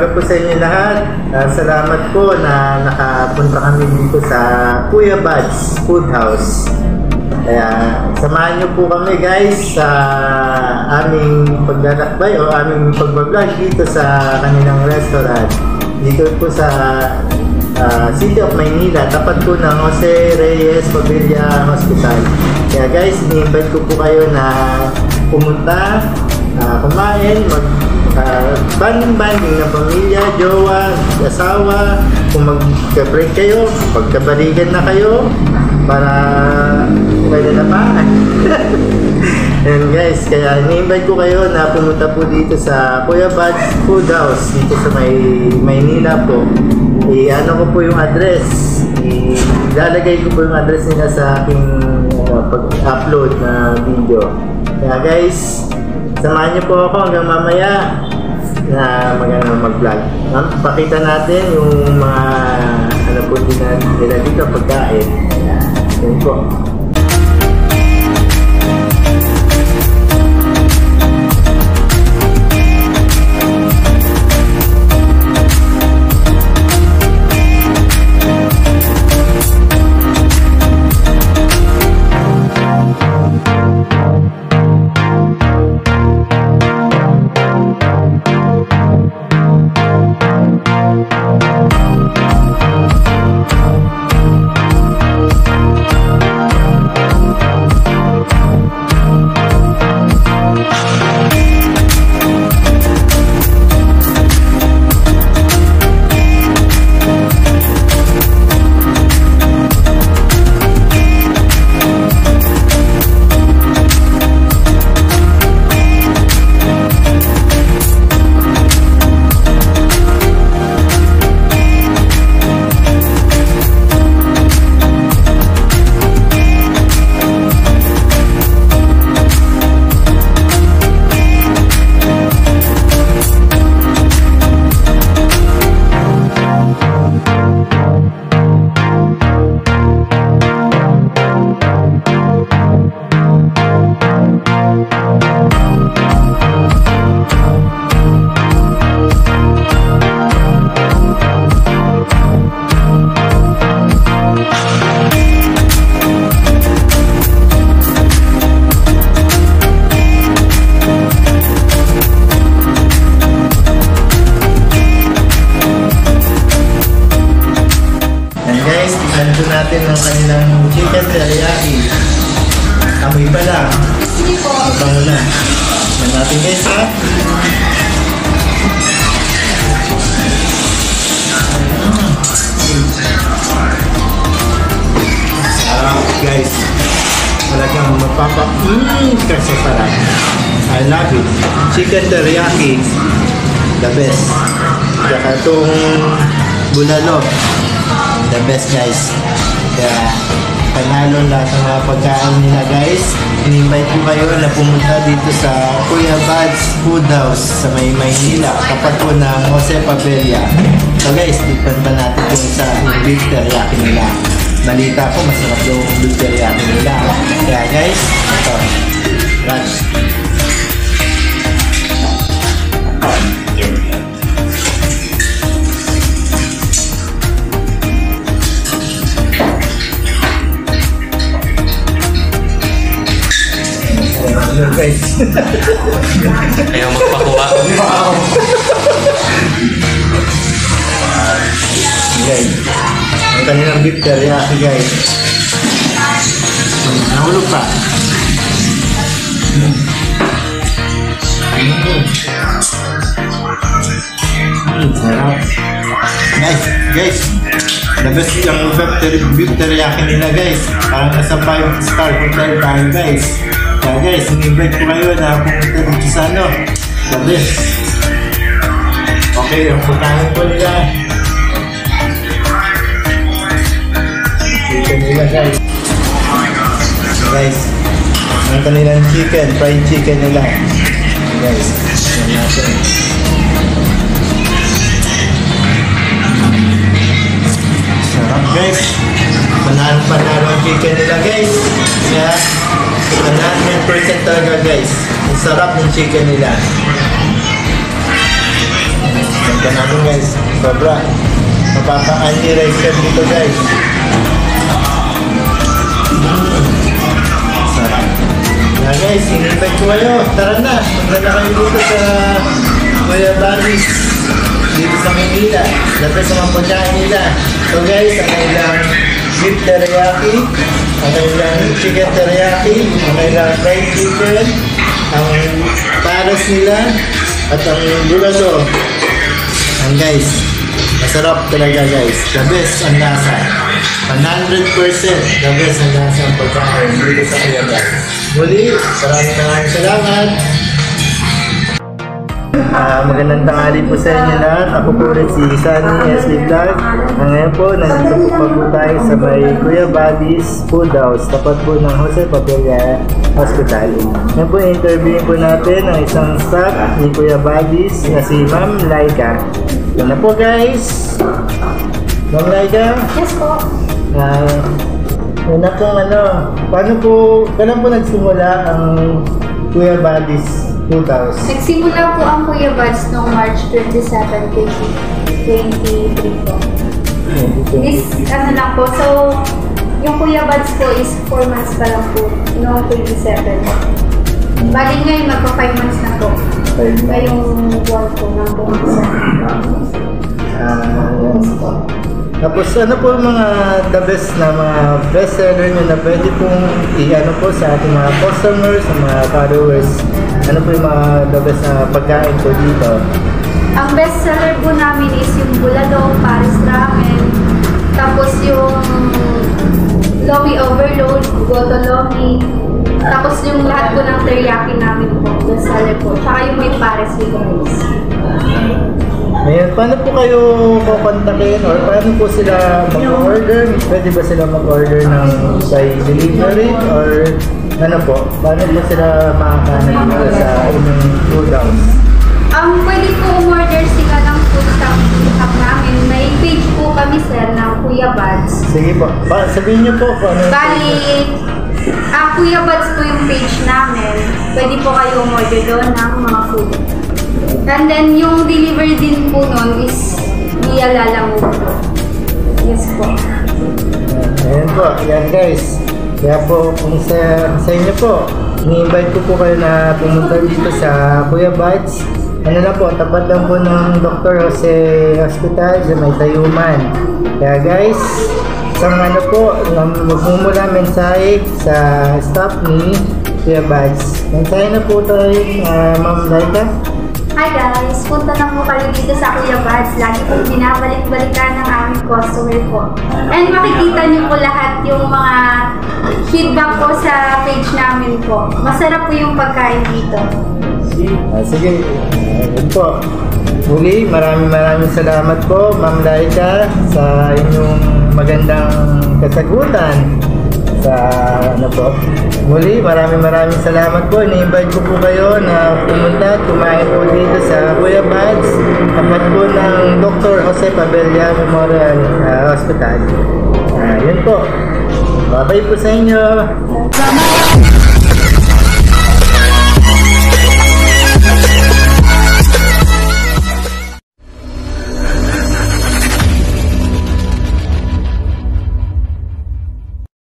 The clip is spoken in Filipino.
umaga po sa inyo lahat. Salamat po na nakapunta kami dito sa Kuya Bud's Food House. Kaya samahan niyo po kami guys sa aming paglalakbay o aming pagbablog dito sa kanilang restaurant. Dito po sa City of Maynila, tapat po ng Jose Reyes Pavilla Hospital. Kaya guys, ini-invite ko po kayo na pumunta, kumain, banding-banding ng pamilya, jowa, asawa, kung mag-break kayo, pagkabalikan na kayo, para pwede na pa. And guys, kaya ini-invite ko kayo na pumunta po dito sa Kuya Bud's Food House, dito sa Maynila po. Ano ko po yung address, ilalagay ko po yung address nila sa aking pag-upload na video. Kaya guys, samahan niyo po ako hanggang mamaya na mag-vlog. Pakita natin yung mga ano po nila dito pagkain. Yan po. Ito natin ng kanilang chicken teriyaki. Amoy pa lang. Bango na. Yan natin guys ha. Sarap guys. Talagang kasi sarap. I love it. Chicken teriyaki. The best. Saka itong bulalo. The best guys. Kaya panalo lahat ng mga pagkain nila guys. In-invite ko kayo na pumunta dito sa Kuya Bud's Food House sa Maynila, tapat po ng Jose Pavilla. So guys, tikman pa natin yung sa beef teriyaki nila. Balita ko masarap yung beef teriyaki nila. Kaya guys, ito. Rush. Guys. Ayaw magpakuha. Guys, ang kanilang beef teriyaki guys. Nahulog pa. Sarap. Guys, the best yung beef teriyaki nila guys. Parang nasa 5-star hotel tayo guys. Kaya guys, in-invite ko kayo na pumunta dito sa ano, the best. Okay, yung putahin ko nila. Chicken nila guys. Guys, ang kanilang chicken, fried chicken nila. Guys, yan natin. Sarap guys. Panalo ang chicken nila guys. Kaya, 100% talaga guys. Ang sarap ng chicken nila. Tignan natin guys. Sobra. Mapapa-anti-ricer dito guys. Sarap. Kaya guys, in-invite ko kayo. Tara na. Magdala kayo dito sa Kuya Buddy's. Dito sa Manila. Dapat sa mga pagkain nila. So guys, ang kailang beef teriyaki, ang kailang chicken teriyaki, ang kailang fried chicken, ang pares nila, at ang bulalo. And guys, masarap talaga guys. The best ang lasa. 100% the best ang lasa ang pagkain dito sa Kuya Buddy's. Muli, maraming salamat. Magandang tanghali po sa inyo lahat. Ako po ulit si Sunny SB Vlog. Ngayon po, nandito po po tayo sa may Kuya Buddy's Food House, tapat po ng Jose Papilla Hospital. Ngayon po, interviewin po natin ang isang staff ni Kuya Buddy's na si Ma'am Laika. Yan na po guys. Ma'am Laika? Yes po. Una pong paano po, kailan po nagsimula ang Kuya Buddy's Food House? Nagsimula po ang Kuya Buds noong March 27, 2023 po. This, lang po. So, yung Kuya Buds po is 4 months pa lang po noong 27. Bali ngayon, magpa 5 months na po. Ngayong buwan po ng buwan. Yes po. Tapos ano po yung mga the best na mga best seller nyo na pwede pong i-ano po sa ating mga customers, sa mga followers? Ano po yung mga the best na pagkain po dito? Ang best seller po namin is yung bulalo, Paris ramen, tapos yung lomi overload, goto lomi, tapos yung lahat po ng teriyaki namin po, best seller po. Tsaka yung may Paris with rice. Ngayon, paano po kayo kukontakin or paano po sila mag-order? Pwede ba sila mag-order ng by delivery or ano po? Paano po sila makakahanap dito sa inyong food house? Pwede po umorder sila ng food shop namin. May page po kami sir ng Kuya Buds. Sige po, sabihin niyo po kung ano. Bali, Kuya Buds po yung page namin. Pwede po kayo umorder doon ng mga food. And then, yung delivery din po nun is via Lalamove po. Yes po. Ayan po, ayan guys. Kaya po, kung sa inyo po, ni-invite ko po kayo na pumunta dito sa Kuya Buds. Ano na po, tapat lang po ng Dr. Jose Hospital sa may Tayuman. Kaya guys, isang ano po, magmumula mensahe sa staff ni Kuya Buds. Mensahe na po tayo, Ma'am Laika. Hi guys! Punta na po kayo dito sa Kuya Buds. Lagi po binabalik-balikan ng aming customer po. And makikita niyo po lahat yung mga feedback po sa page namin po. Masarap po yung pagkain dito. Sige, yun po. Muli, maraming salamat po, Ma'am Laika, sa inyong magandang kasagutan. Sa ano po. Muli, maraming salamat po. Ni-invite ko po kayo na pumunta at kumain po dito sa Kuya Buds, tapat po ng Dr. Jose Papilla Memorial Hospital. Yun po. Bye-bye po sa inyo.